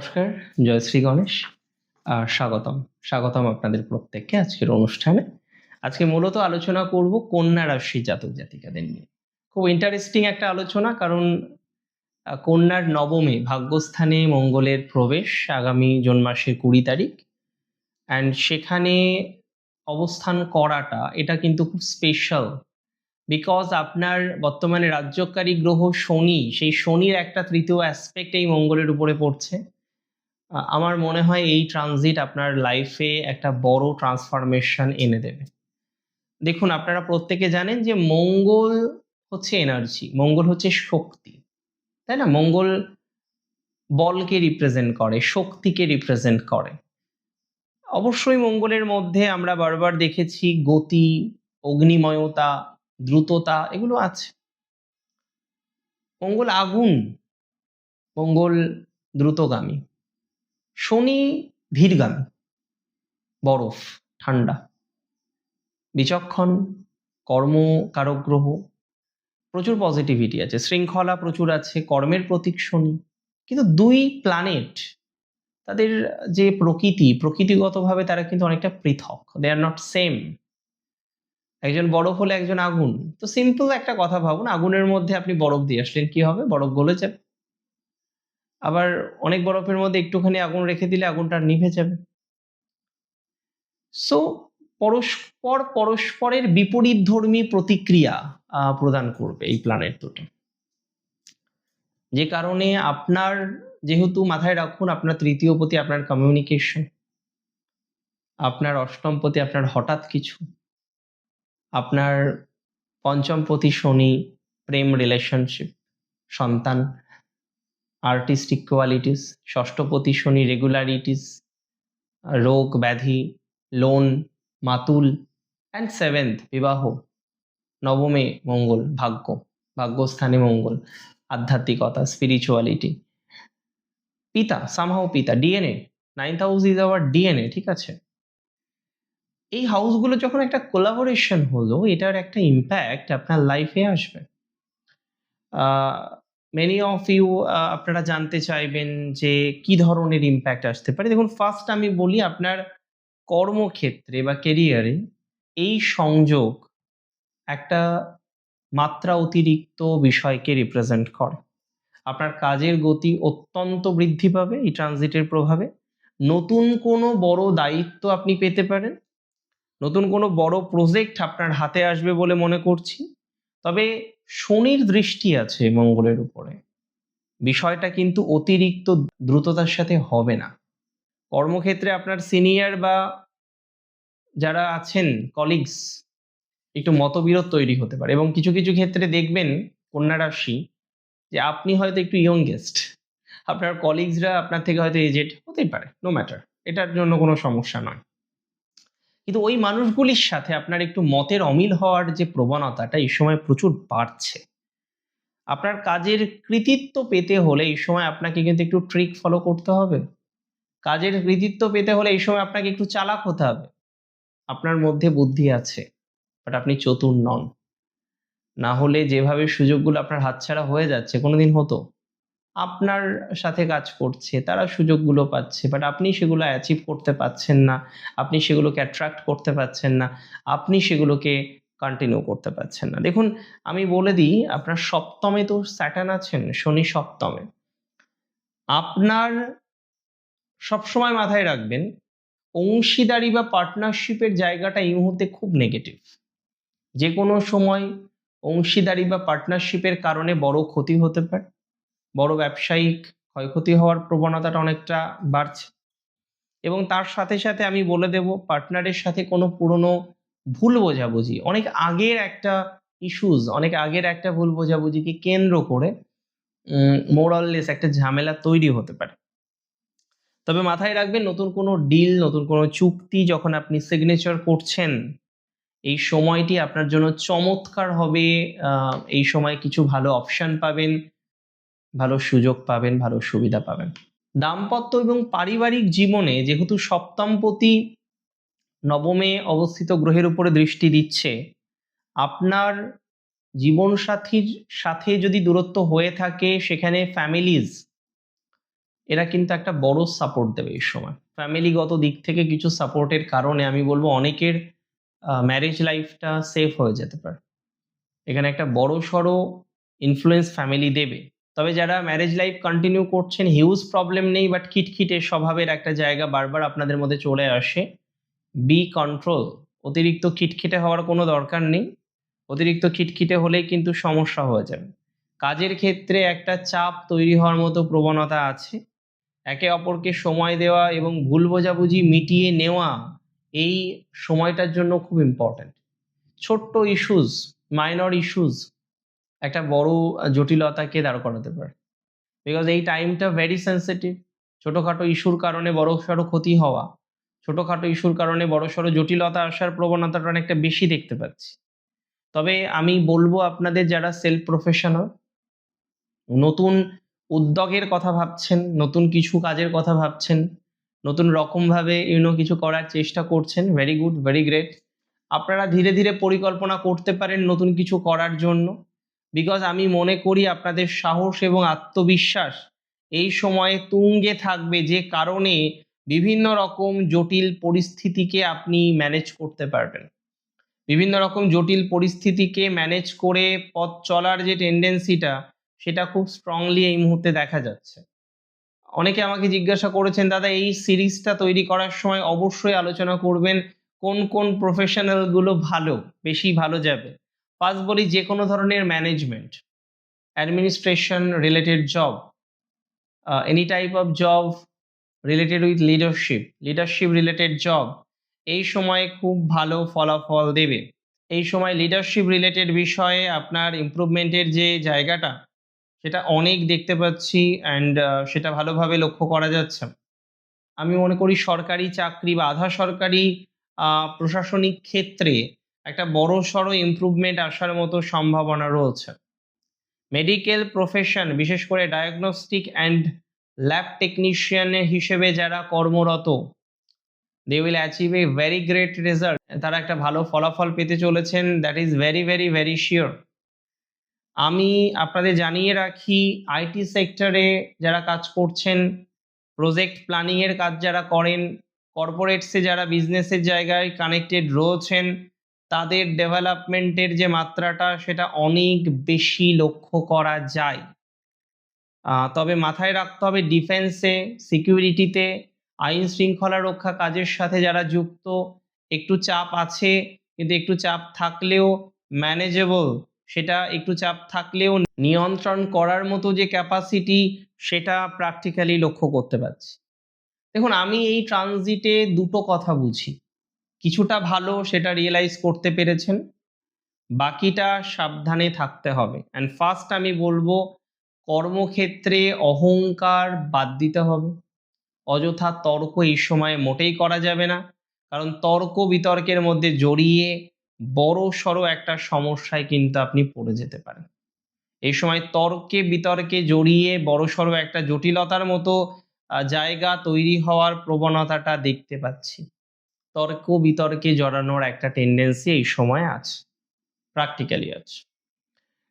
নমস্কার, জয় শ্রী গণেশ। স্বাগতম স্বাগতম আপনাদের প্রত্যেককে আজকের অনুষ্ঠানে। আজকে মূলত আলোচনা করব কন্যা রাশির জাতক জাতিকাদের নিয়ে। খুব ইন্টারেস্টিং একটা আলোচনা, কারণ কন্যার নবমে ভাগ্যস্থানে মঙ্গলের প্রবেশ আগামী জুন মাসের 20 তারিখ, অ্যান্ড সেখানে অবস্থান করাটা এটা কিন্তু খুব স্পেশাল, বিকজ আপনার বর্তমানে রাজ্যকারী গ্রহ শনি, সেই শনির একটা তৃতীয় অ্যাসপেক্ট এই মঙ্গলের উপরে পড়ছে। আমার মনে হয় এই ট্রানজিট আপনার লাইফে একটা বড় ট্রান্সফরমেশন এনে দেবে। দেখুন, আপনারা প্রত্যেকে জানেন যে মঙ্গল হচ্ছে এনার্জি, মঙ্গল হচ্ছে শক্তি, তাই না? মঙ্গল বলকে রিপ্রেজেন্ট করে, শক্তিকে রিপ্রেজেন্ট করে। অবশ্যই মঙ্গলের মধ্যে আমরা বারবার দেখেছি গতি, অগ্নিময়তা, দ্রুততা, এগুলো আছে। মঙ্গল আগুন, মঙ্গল দ্রুতগামী। শনি ধীরগামী, বরফ, ঠান্ডা, বিচক্ষণ, কর্মকারক গ্রহ, প্রচুর পজিটিভিটি আছে, শৃঙ্খলা প্রচুর আছে, কর্মের প্রতীক শনি। কিন্তু দুই প্ল্যানেট, তাদের যে প্রকৃতিগতভাবে তারা কিন্তু অনেকটা পৃথক, দে আর নট সেম। একজন বরফ হলে একজন আগুন। তো সিম্পল একটা কথা ভাবুন, আগুনের মধ্যে আপনি বরফ দিয়ে আসলেন, কি হবে? বরফ গলে যাবে। আবার অনেক বরফের মধ্যে একটুখানি আগুন রেখে দিলে আগুনটা নিভে যাবে। সো পরস্পরের বিপরীতধর্মী প্রতিক্রিয়া প্রদান করবে এই প্ল্যানেট দুটো, যে কারণে আপনার, যেহেতু মাথায় রাখুন, আপনার তৃতীয় পতি আপনার কমিউনিকেশন, আপনার অষ্টম পতি আপনার হঠাৎ কিছু, আপনার পঞ্চম পতি শনি প্রেম, রিলেশনশিপ, সন্তান, আর্টিস্টিক কোয়ালিটিস, ষষ্ঠপতি শনি রেগুলারিটিস, রোগ ব্যাধি, লোন, মাতুল, অ্যান্ড সেভেন্থ বিবাহ, নবমে মঙ্গল ভাগ্যস্থানে মঙ্গল, আধ্যাত্মিকতা, স্পিরিচুয়ালিটি, পিতা, সামহাও পিতা, DNA, 9th house is our DNA, ঠিক আছে? এই হাউসগুলো যখন একটা কোলাবোরেশন হলো, এটার একটা ইম্প্যাক্ট আপনার লাইফে আসবে। মেনি অফ ইউ আপনারা জানতে চাইবেন যে কি ধরনের ইম্প্যাক্ট আসতে পারে। দেখুন, ফার্স্ট আমি বলি, আপনার কর্মক্ষেত্রে বা কেরিয়ারে এই সংযোগ একটা মাত্রা অতিরিক্ত বিষয়কে রিপ্রেজেন্ট করে। আপনার কাজের গতি অত্যন্ত বৃদ্ধি পাবে এই ট্রানজিটের প্রভাবে। নতুন কোনো বড় দায়িত্ব আপনি পেতে পারেন, নতুন কোনো বড় প্রজেক্ট আপনার হাতে আসবে বলে মনে করছি। তবে শনির দৃষ্টি আছে মঙ্গলের উপরে, বিষয়টা কিন্তু অতিরিক্ত দ্রুততার সাথে হবে না। কর্মক্ষেত্রে আপনার সিনিয়র বা যারা আছেন কলিগস, একটু মতবিরোধ তৈরি হতে পারে, এবং কিছু কিছু ক্ষেত্রে দেখবেন কন্যা রাশি যে আপনি হয়তো একটু ইয়ংগেস্ট, আপনার কলিগসরা আপনার থেকে হয়তো এজেড হতেই পারে, নো ম্যাটার, এটার জন্য কোনো সমস্যা নয়। কিন্তু ওই মানুষগুলির সাথে আপনার একটু মতের অমিল হওয়ার যে প্রবণতাটা এই সময় প্রচুর বাড়ছে। আপনার কাজের কৃতিত্ব পেতে হলে এই সময় আপনাকে কিন্তু একটু ট্রিক ফলো করতে হবে। কাজের কৃতিত্ব পেতে হলে এই সময় আপনাকে একটু চালাক হতে হবে। আপনার মধ্যে বুদ্ধি আছে, বাট আপনি চতুর নন। না হলে যেভাবে সুযোগগুলো আপনার হাতছাড়া হয়ে যাচ্ছে, কোনোদিন হতো আপনার সাথে কাজ করছে, তারা সুযোগগুলো পাচ্ছে, বাট আপনি সেগুলো অ্যাচিভ করতে পারছেন না, আপনি সেগুলোকে অ্যাট্রাক্ট করতে পারছেন না, আপনি সেগুলোকে কন্টিনিউ করতে পারছেন না। দেখুন, আমি বলে দিই, আপনার সপ্তমে তো স্যাটার্ন আছেন, শনি সপ্তমে। আপনার সবসময় মাথায় রাখবেন, অংশীদারি বা পার্টনারশিপের জায়গাটা এই মুহূর্তে খুব নেগেটিভ। যে কোনো সময় অংশীদারি বা পার্টনারশিপের কারণে বড় ক্ষতি হতে পারে, বড় ব্যবসায়িক ক্ষয়ক্ষতি হওয়ার প্রবণতাটা অনেকটা বাড়ছে। এবং তার সাথে সাথে আমি বলে দেব, পার্টনারের সাথে কোনো পুরনো ভুল বোঝাবুঝি, অনেক আগের একটা ইস্যুস, অনেক আগের একটা ভুল বোঝাবুঝিকে কেন্দ্র করে মোরাললেস একটা ঝামেলা তৈরি হতে পারে। তবে মাথায় রাখবেন, নতুন কোনো ডিল, নতুন কোনো চুক্তি যখন আপনি সিগনেচার করছেন, এই সময়টি আপনার জন্য চমৎকার হবে। এই সময় কিছু ভালো অপশন পাবেন, ভালো সুযোগ পাবেন, ভালো সুবিধা পাবেন। দাম্পত্য এবং পারিবারিক জীবনে যেহেতু সপ্তমপতি নবমে অবস্থিত গ্রহের উপরে দৃষ্টি দিচ্ছে, আপনার জীবনসাথীর সাথে যদি দূরত্ব হয়ে থাকে, সেখানে ফ্যামিলিজ, এরা কিন্তু একটা বড় সাপোর্ট দেবে এই সময়। ফ্যামিলিগত দিক থেকে কিছু সাপোর্টের কারণে আমি বলবো অনেকের ম্যারেজ লাইফটা সেফ হয়ে যেতে পারে। এখানে একটা বড়সড় ইনফ্লুয়েন্স ফ্যামিলি দেবে। তবে যারা ম্যারেজ লাইফ কন্টিনিউ করছেন, হিউজ প্রবলেম নেই, বাট খিটখিটে স্বভাবের একটা জায়গা বারবার আপনাদের মধ্যে চলে আসে। Be control. অতিরিক্ত খিটখিটে হওয়ার কোনো দরকার নেই। অতিরিক্ত খিটখিটে হলেই কিন্তু সমস্যা হয়ে যাবে। কাজের ক্ষেত্রে একটা চাপ তৈরি হওয়ার মতো প্রবণতা আছে। একে অপরকে সময় দেওয়া এবং ভুল বোঝাবুঝি মিটিয়ে নেওয়া এই সময়টার জন্য খুব ইম্পর্ট্যান্ট। ছোট্ট ইস্যুস, মাইনর ইস্যুস একটা বড় জটিলতাকে দাঁড় করাতে পারে। বিকজ এই টাইমটা ভেরি সেনসিটিভ। ছোটোখাটো ইস্যুর কারণে বড়সড় ক্ষতি হওয়া, ছোটোখাটো ইস্যুর কারণে বড়সড় জটিলতা আসার প্রবণতাটা অনেকটা বেশি দেখতে পাচ্ছি। তবে আমি বলবো আপনাদের যারা সেলফ প্রফেশনাল, নতুন উদ্যোগের কথা ভাবছেন, নতুন কিছু কাজের কথা ভাবছেন, নতুন রকমভাবে কিছু করার চেষ্টা করছেন, ভেরি গুড, ভেরি গ্রেট। আপনারা ধীরে ধীরে পরিকল্পনা করতে পারেন নতুন কিছু করার জন্য। বিকজ আমি মনে করি আপনাদের সাহস এবং আত্মবিশ্বাস এই সময়ে তুঙ্গে থাকবে, যে কারণে বিভিন্ন রকম জটিল পরিস্থিতিকে আপনি ম্যানেজ করতে পারবেন। বিভিন্ন রকম জটিল পরিস্থিতিকে ম্যানেজ করে পথ চলার যে টেন্ডেন্সিটা, সেটা খুব স্ট্রংলি এই মুহূর্তে দেখা যাচ্ছে। অনেকে আমাকে জিজ্ঞাসা করেছেন, দাদা এই সিরিজটা তৈরি করার সময় অবশ্যই আলোচনা করবেন কোন কোন প্রফেশনালগুলো ভালো, বেশি ভালো যাবে। ফার্স্ট বলি, যে কোনো ধরনের management, administration related job, any type of job related with leadership related job এই সময়ে খুব ভালো ফলাফল দেবে। এই সময় লিডারশিপ রিলেটেড বিষয়ে আপনার ইমপ্রুভমেন্টের যে জায়গাটা, সেটা অনেক দেখতে পাচ্ছি অ্যান্ড সেটা ভালোভাবে লক্ষ্য করা যাচ্ছে। আমি মনে করি সরকারি চাকরি বা আধা সরকারি প্রশাসনিক ক্ষেত্রে একটা বড়সড় ইমপ্রুভমেন্ট আসার মতো সম্ভাবনা রয়েছে। মেডিকেল প্রফেশন, বিশেষ করে ডায়াগনস্টিক অ্যান্ড ল্যাব টেকনিশিয়ান হিসেবে যারা কর্মরত, they will achieve a very great result. তারা একটা ভালো ফলাফল পেতে চলেছেন, that is very very very sure. আমি আপনাদের জানিয়ে রাখি, আইটি সেক্টরে যারা কাজ করছেন, প্রজেক্ট প্ল্যানিংয়ের কাজ যারা করেন, কর্পোরেটসে যারা বিজনেসের জায়গায় কানেক্টেড রয়েছেন, তাদের ডেভেলপমেন্টের যে মাত্রাটা সেটা অনেক বেশি লক্ষ্য করা যায়। তবে মাথায় রাখতে হবে, ডিফেন্সে, সিকিউরিটিতে, আইন শৃঙ্খলা রক্ষা কাজের সাথে যারা যুক্ত, একটু চাপ আছে, কিন্তু একটু চাপ থাকলেও ম্যানেজেবল। সেটা একটু চাপ থাকলেও নিয়ন্ত্রণ করার মতো যে ক্যাপাসিটি, সেটা প্র্যাকটিক্যালি লক্ষ্য করতে পারছি। দেখুন, আমি এই ট্রানজিটে দুটো কথা বুঝি। কিছুটা ভালো, সেটা রিয়েলাইজ করতে পেরেছেন, বাকিটা সাবধানে থাকতে হবে। অ্যান্ড ফার্স্ট আমি বলবো, কর্মক্ষেত্রে অহংকার বাদ দিতে হবে। অযথা তর্ক এই সময়ে মোটেই করা যাবে না, কারণ তর্ক বিতর্কের মধ্যে জড়িয়ে বড়সড় একটা সমস্যায় কিন্তু আপনি পড়ে যেতে পারেন। এই সময় তর্কে বিতর্কে জড়িয়ে বড়সড় একটা জটিলতার মতো জায়গা তৈরি হওয়ার প্রবণতাটা দেখতে পাচ্ছি। তর্ক বিতর্কে জড়ানোর একটা টেন্ডেন্সি এই সময় আছে, প্র্যাকটিক্যালি আছে।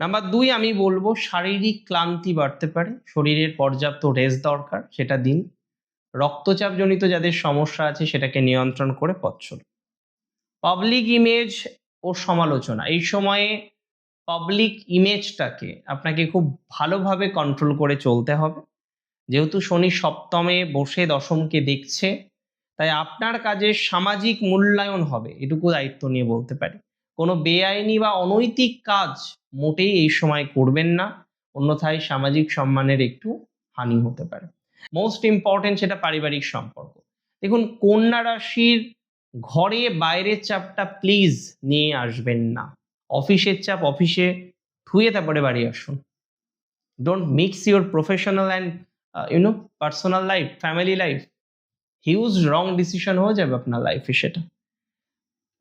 নাম্বার 2, আমি বলবো শারীরিক ক্লান্তি বাড়তে পারে, শরীরের পর্যাপ্ত রেস্ট দরকার, সেটা দিন। রক্তচাপজনিত যাদের সমস্যা আছে সেটাকে নিয়ন্ত্রণ করে পথ চলুন। পাবলিক ইমেজ ও সমালোচনা, এই সময়ে পাবলিক ইমেজটাকে আপনাকে খুব ভালোভাবে কন্ট্রোল করে চলতে হবে। যেহেতু শনি সপ্তমে বসে দশমকে দেখছে, তাই আপনার কাজের সামাজিক মূল্যায়ন হবে, এটুকু দায়িত্ব নিয়ে বলতে পারি। কোনো বেআইনি বা অনৈতিক কাজ মোটেই এই সময় করবেন না, অন্যথায় সামাজিক সম্মানের একটু হানি হতে পারে। মোস্ট ইম্পর্টেন্ট, সেটা পারিবারিক সম্পর্ক। দেখুন, কন্যা রাশির ঘরে বাইরের চাপটা প্লিজ নিয়ে আসবেন না। অফিসের চাপ অফিসে ধুয়ে তারপরে বাড়ি আসুন। Don't mix your professional and personal life, family life. Huge wrong decision হয়ে যাবে আপনার লাইফে সেটা।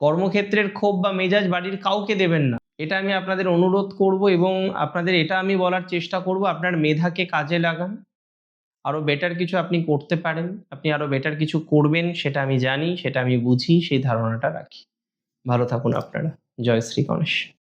কর্মক্ষেত্রের ক্ষোভ বা মেজাজ বাড়ির কাউকে দেবেন না, এটা আমি আপনাদের অনুরোধ করব। এবং আপনাদের এটা আমি বলার চেষ্টা করব, আপনার মেধাকে কাজে লাগান। আরও বেটার কিছু আপনি করতে পারেন, আপনি আরও বেটার কিছু করবেন, সেটা আমি জানি, সেটা আমি বুঝি, সেই ধারণাটা রাখি। ভালো থাকুন আপনারা। জয় শ্রী গণেশ।